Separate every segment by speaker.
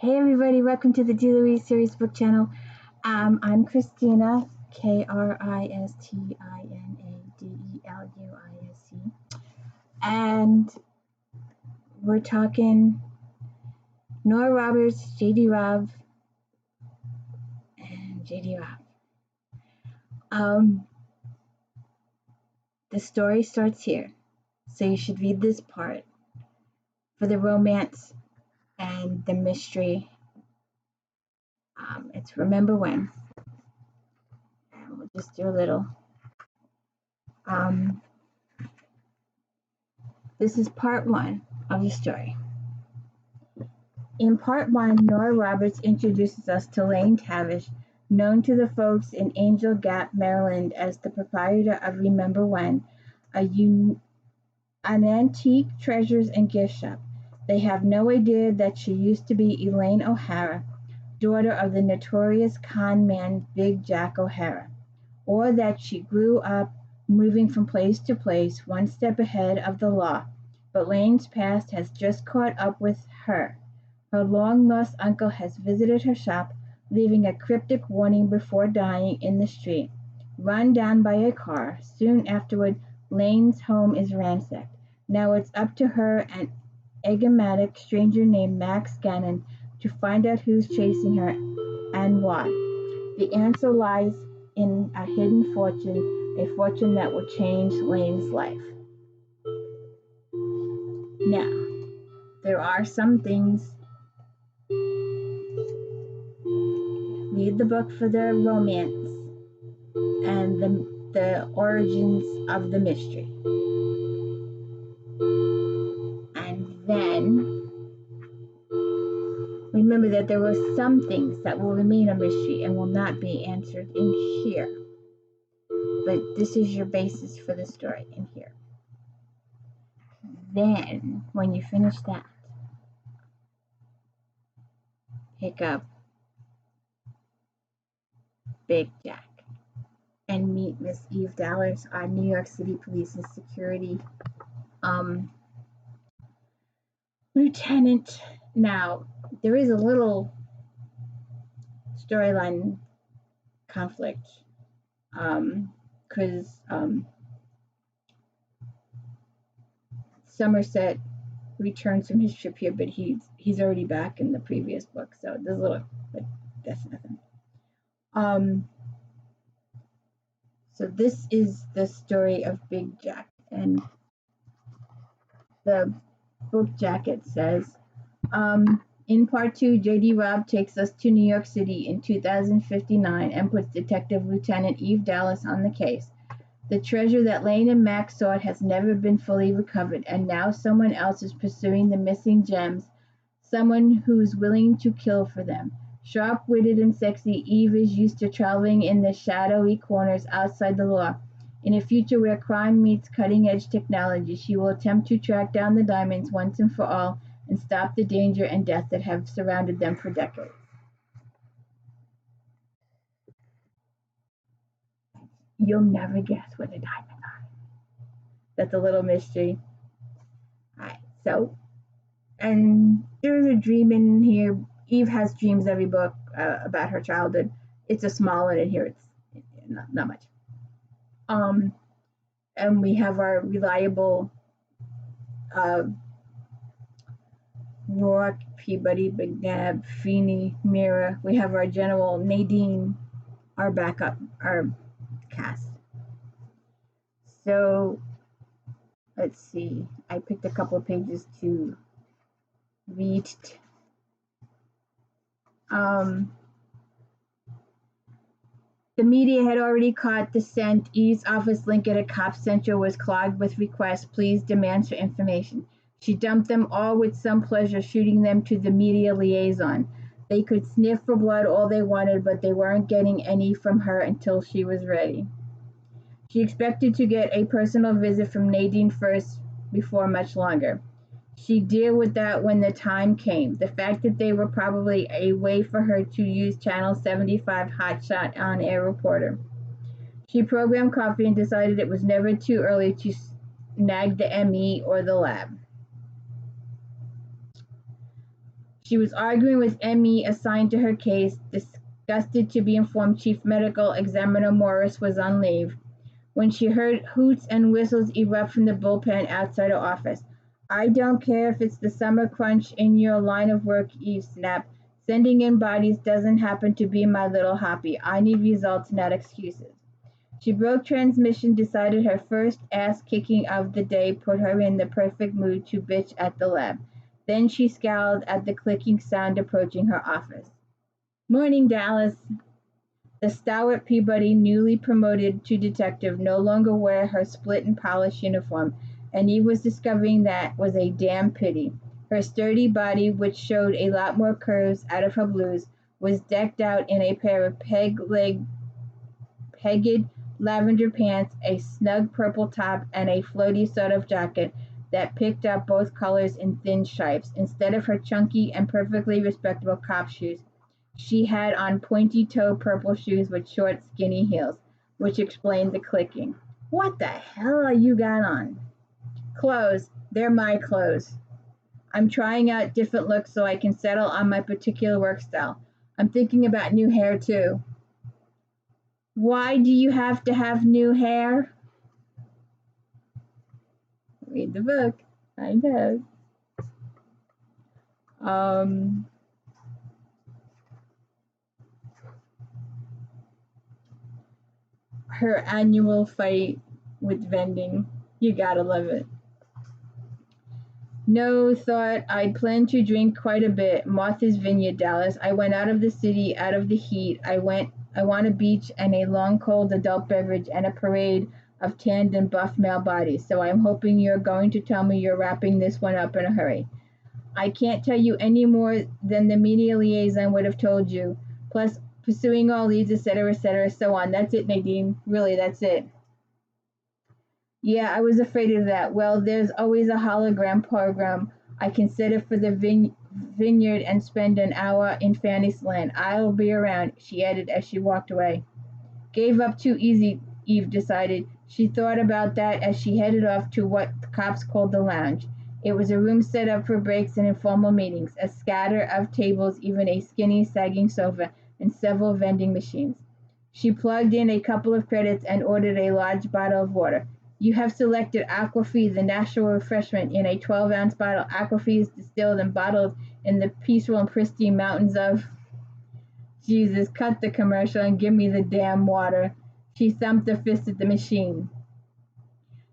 Speaker 1: Hey everybody, welcome to the D. Louise Series Book Channel. I'm Christina, KRISTINADELUISE, and we're talking Nora Roberts, J.D. Robb, and J.D. Robb. The story starts here, so you should read this part for the romance and the mystery. It's Remember When. And we'll just do a little. This is part one of the story. In part one, Nora Roberts introduces us to Lane Tavish, known to the folks in Angel Gap, Maryland as the proprietor of Remember When, an antique treasures and gift shop. They have no idea that she used to be Elaine O'Hara, daughter of the notorious con man Big Jack O'Hara, or that she grew up moving from place to place, one step ahead of the law. But Lane's past has just caught up with her. Her long-lost uncle has visited her shop, leaving a cryptic warning before dying in the street. Run down by a car. Soon afterward, Lane's home is ransacked. Now it's up to her and enigmatic stranger named Max Gannon to find out who's chasing her and why. The answer lies in a hidden fortune, a fortune that will change Lane's life. Now, there are some things. Read the book for the romance and the origins of the mystery. And then remember that there were some things that will remain a mystery and will not be answered in here. But this is your basis for the story in here. Then, when you finish that, pick up Big Jack and meet Miss Eve Dallas, our New York City Police's security lieutenant. Now, there is a little storyline conflict because Somerset returns from his trip here, but he's already back in the previous book, so there's a little, but that's nothing. So this is the story of Big Jack, and the book jacket says, in part 2, J.D. Robb takes us to New York City in 2059 and puts Detective Lieutenant Eve Dallas on the case. The treasure that Lane and Max sought has never been fully recovered, and now someone else is pursuing the missing gems, someone who's willing to kill for them. Sharp-witted and sexy, Eve is used to traveling in the shadowy corners outside the law. In a future where crime meets cutting-edge technology, she will attempt to track down the diamonds once and for all and stop the danger and death that have surrounded them for decades. You'll never guess where the diamonds are. That's a little mystery. All right, so, and there's a dream in here. Eve has dreams every book about her childhood. It's a small one, and here it's not much. And we have our reliable Rourke, Peabody, McNabb, Feeney, Mira. We have our general Nadine, our backup, our cast. So let's see. I picked a couple of pages to read. The media had already caught the scent. Eve's office link at a cop central was clogged with requests, pleas, demands for information. She dumped them all with some pleasure, shooting them to the media liaison. They could sniff for blood all they wanted, but they weren't getting any from her until she was ready. She expected to get a personal visit from Nadine first before much longer. She'd deal with that when the time came. The fact that they were probably a way for her to use Channel 75 hotshot on-air reporter. She programmed coffee and decided it was never too early to snag the ME or the lab. She was arguing with ME assigned to her case, disgusted to be informed Chief Medical Examiner Morris was on leave, when she heard hoots and whistles erupt from the bullpen outside her office. I don't care if it's the summer crunch in your line of work, Eve snapped. Sending in bodies doesn't happen to be my little hobby. I need results, not excuses. She broke transmission, decided her first ass kicking of the day put her in the perfect mood to bitch at the lab. Then she scowled at the clicking sound approaching her office. Morning, Dallas. The stalwart Peabody, newly promoted to detective, no longer wore her split and polished uniform, and Eve was discovering that was a damn pity. Her sturdy body, which showed a lot more curves out of her blues, was decked out in a pair of pegged lavender pants, a snug purple top, and a floaty sort of jacket that picked up both colors in thin stripes. Instead of her chunky and perfectly respectable cop shoes, she had on pointy-toe purple shoes with short, skinny heels, which explained the clicking. What the hell are you got on? Clothes. They're my clothes. I'm trying out different looks so I can settle on my particular work style. I'm thinking about new hair too. Why do you have to have new hair? Read the book. I know. Her annual fight with vending. You gotta love it. No, thought I'd planned to drink quite a bit. Martha's Vineyard, Dallas. I went out of the city, out of the heat. I want a beach and a long cold adult beverage and a parade of tanned and buff male bodies. So I'm hoping you're going to tell me you're wrapping this one up in a hurry. I can't tell you any more than the media liaison would have told you. Plus, pursuing all leads, etc., so on. That's it, Nadine. Really, that's it. Yeah, I was afraid of that. Well, there's always a hologram program. I can set up for the vineyard and spend an hour in Fantasyland. I'll be around, she added as she walked away. Gave up too easy, Eve decided. She thought about that as she headed off to what the cops called the lounge. It was a room set up for breaks and informal meetings, a scatter of tables, even a skinny, sagging sofa, and several vending machines. She plugged in a couple of credits and ordered a large bottle of water. You have selected Aquafeed, the national refreshment, in a 12-ounce bottle. Aquafeed is distilled and bottled in the peaceful and pristine mountains of... Jesus, cut the commercial and give me the damn water. She thumped her fist at the machine.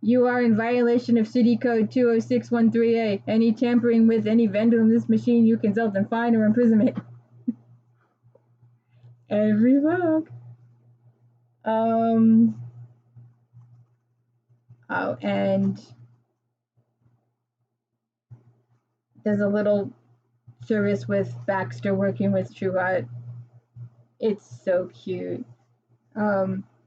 Speaker 1: You are in violation of City Code 20613A. Any tampering with any vendor in this machine, you can result in fine or imprisonment. Every book. Oh, and there's a little service with Baxter working with True Heart. It's so cute.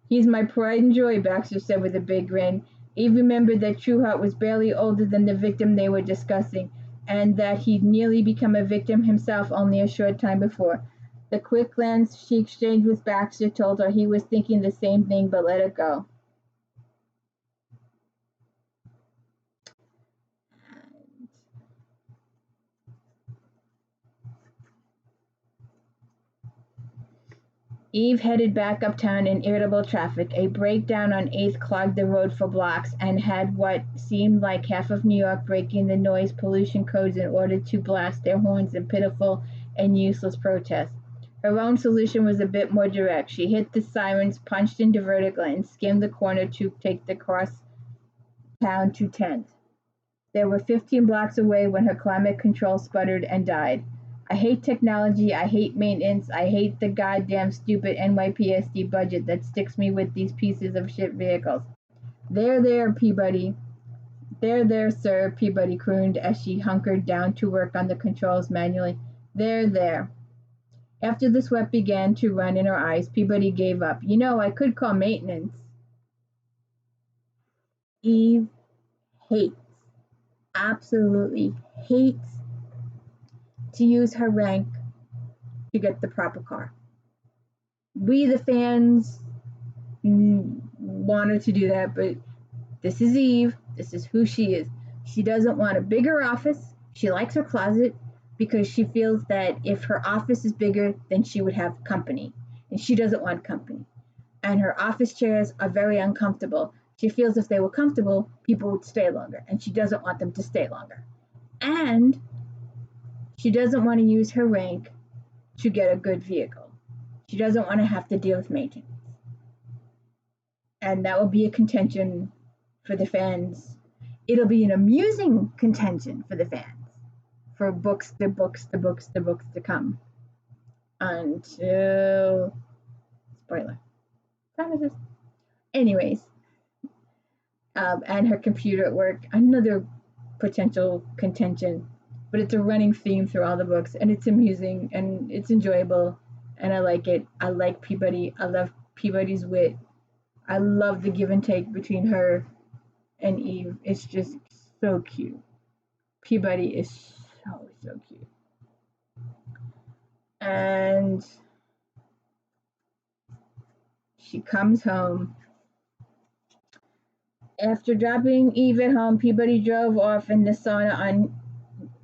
Speaker 1: He's my pride and joy, Baxter said with a big grin. Eve remembered that Trueheart was barely older than the victim they were discussing, and that he'd nearly become a victim himself only a short time before. The quick glance she exchanged with Baxter told her he was thinking the same thing, but let it go. Eve headed back uptown in irritable traffic. A breakdown on 8th clogged the road for blocks and had what seemed like half of New York breaking the noise pollution codes in order to blast their horns in pitiful and useless protest. Her own solution was a bit more direct. She hit the sirens, punched into vertical, and skimmed the corner to take the cross town to 10th. They were 15 blocks away when her climate control sputtered and died. I hate technology, I hate maintenance, I hate the goddamn stupid NYPSD budget that sticks me with these pieces of shit vehicles. There, Peabody. There, sir, Peabody crooned as she hunkered down to work on the controls manually. There. After the sweat began to run in her eyes, Peabody gave up. You know, I could call maintenance. Eve hates, absolutely hates to use her rank to get the proper car. We, the fans, want her to do that, but this is Eve. This is who she is. She doesn't want a bigger office. She likes her closet. because she feels that if her office is bigger, then she would have company. And she doesn't want company. And her office chairs are very uncomfortable. She feels if they were comfortable, people would stay longer. And she doesn't want them to stay longer. And she doesn't want to use her rank to get a good vehicle. She doesn't want to have to deal with maintenance. And that will be a contention for the fans. It'll be an amusing contention for the fans for books to come until spoiler promises. Anyways, and her computer at work, another potential contention, but it's a running theme through all the books, and it's amusing and it's enjoyable, and I like it. I like Peabody. I love Peabody's wit. I love the give and take between her and Eve. It's just so cute. Peabody is so cute. And she comes home. After dropping Eve at home, Peabody drove off in the sauna on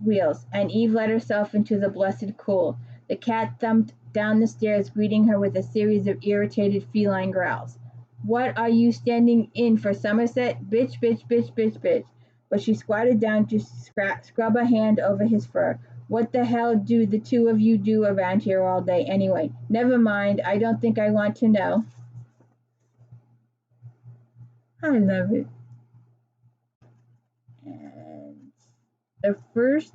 Speaker 1: wheels, and Eve let herself into the blessed cool. The cat thumped down the stairs, greeting her with a series of irritated feline growls. What are you standing in for, Somerset? Bitch, bitch, bitch, bitch, bitch. But she squatted down to scrub a hand over his fur. What the hell do the two of you do around here all day anyway? Never mind, I don't think I want to know. I love it. And the first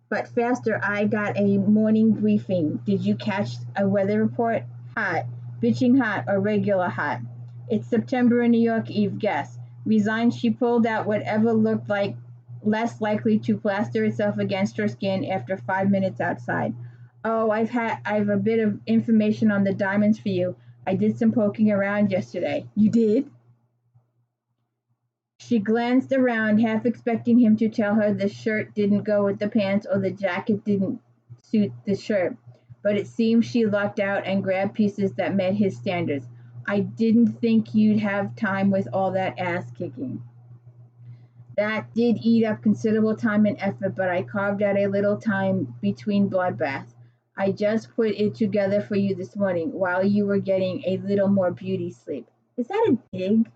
Speaker 1: but faster, I got a morning briefing. Did you catch a weather report? Hot. Bitching hot or regular hot? It's September in New York, Eve, guess. Resigned, she pulled out whatever looked like less likely to plaster itself against her skin after 5 minutes outside. Oh, I've a bit of information on the diamonds for you. I did some poking around yesterday. You did? She glanced around, half expecting him to tell her the shirt didn't go with the pants or the jacket didn't suit the shirt, but it seemed she lucked out and grabbed pieces that met his standards. I didn't think you'd have time with all that ass kicking. That did eat up considerable time and effort, but I carved out a little time between bloodbaths. I just put it together for you this morning while you were getting a little more beauty sleep. Is that a dig?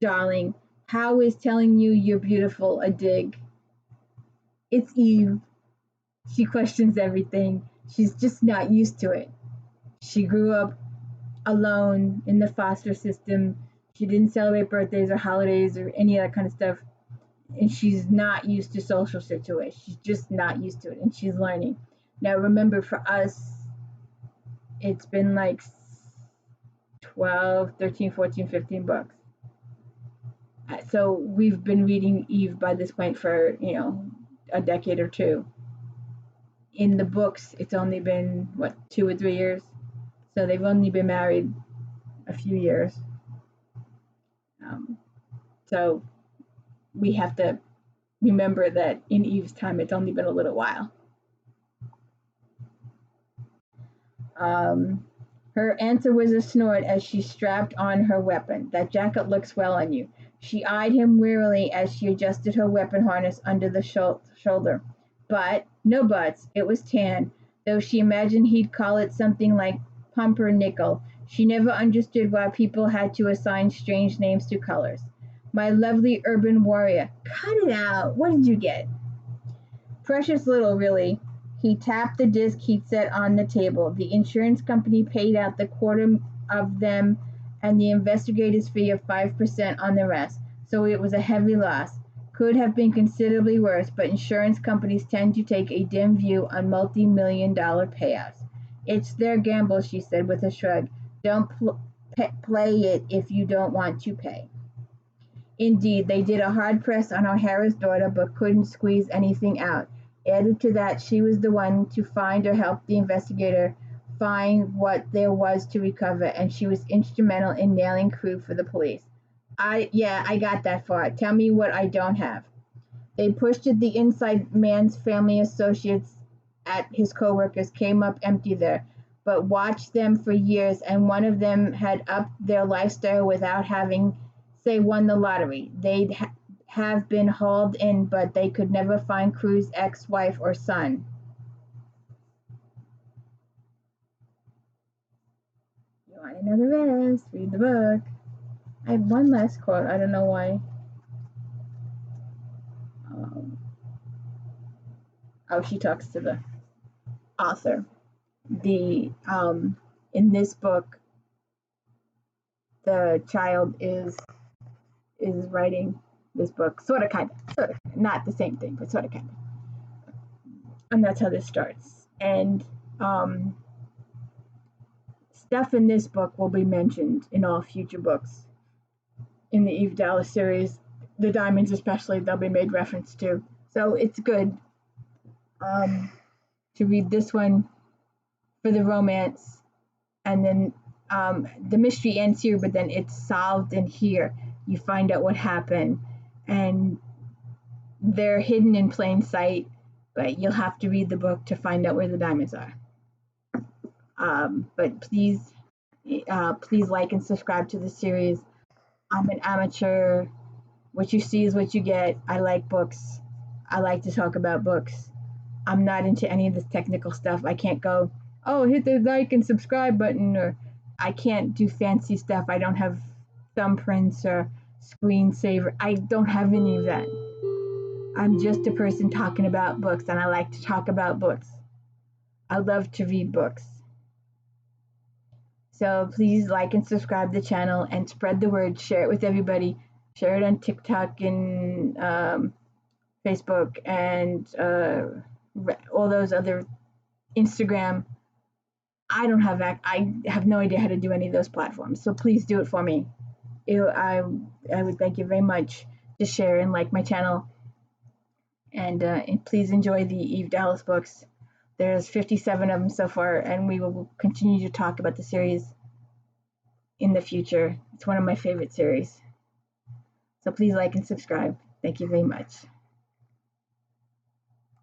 Speaker 1: Darling, how is telling you you're beautiful a dig? It's Eve. She questions everything. She's just not used to it. She grew up alone in the foster system. She didn't celebrate birthdays or holidays or any of that kind of stuff. And she's not used to social situations. She's just not used to it. And she's learning. Now, remember, for us, it's been like 12, 13, 14, 15 books. So we've been reading Eve by this point for, a decade or two. In the books, it's only been, 2 or 3 years? So they've only been married a few years. So we have to remember that in Eve's time, it's only been a little while. Her answer was a snort as she strapped on her weapon. That jacket looks well on you. She eyed him wearily as she adjusted her weapon harness under the shoulder. But, no buts, it was tan, though she imagined he'd call it something like pumpernickel. She never understood why people had to assign strange names to colors. My lovely urban warrior. Cut it out. What did you get? Precious little, really. He tapped the disc he'd set on the table. The insurance company paid out the quarter of them and the investigator's fee of 5% on the rest, so it was a heavy loss. Could have been considerably worse, but insurance companies tend to take a dim view on multi-million-dollar payouts. It's their gamble, she said with a shrug. Don't play it if you don't want to pay. Indeed, they did a hard press on O'Hara's daughter, but couldn't squeeze anything out. Added to that, she was the one to find or help the investigator find what there was to recover, and she was instrumental in nailing crew for the police. I got that far. Tell me what I don't have. They pushed it. The inside man's family associates at his co-workers came up empty there, but watched them for years, and one of them had upped their lifestyle without having, say, won the lottery. They'd have been hauled in, but they could never find Crew's ex-wife or son. You want to know the rest? Read the book. I have one last quote. I don't know why. She talks to the author. In this book, the child is writing this book, sort of, not the same thing, but sort of, kind of, and that's how this starts. And stuff in this book will be mentioned in all future books in the Eve Dallas series. The diamonds, especially, they'll be made reference to. So it's good to read this one for the romance, and then the mystery ends here, but then it's solved in here. You find out what happened, and they're hidden in plain sight, but you'll have to read the book to find out where the diamonds are. But please like and subscribe to the series. I'm an amateur. What you see is what you get. I like books. I like to talk about books. I'm not into any of this technical stuff. I can't go, oh, hit the like and subscribe button, or I can't do fancy stuff. I don't have thumbprints or screensaver. I don't have any of that. I'm just a person talking about books, and I like to talk about books. I love to read books. So please like and subscribe to the channel and spread the word. Share it with everybody. Share it on TikTok and Facebook and all those other, Instagram. I have no idea how to do any of those platforms. So please do it for me. I would thank you very much to share and like my channel. And please enjoy the Eve Dallas books. There's 57 of them so far, and we will continue to talk about the series in the future. It's one of my favorite series. So please like and subscribe. Thank you very much.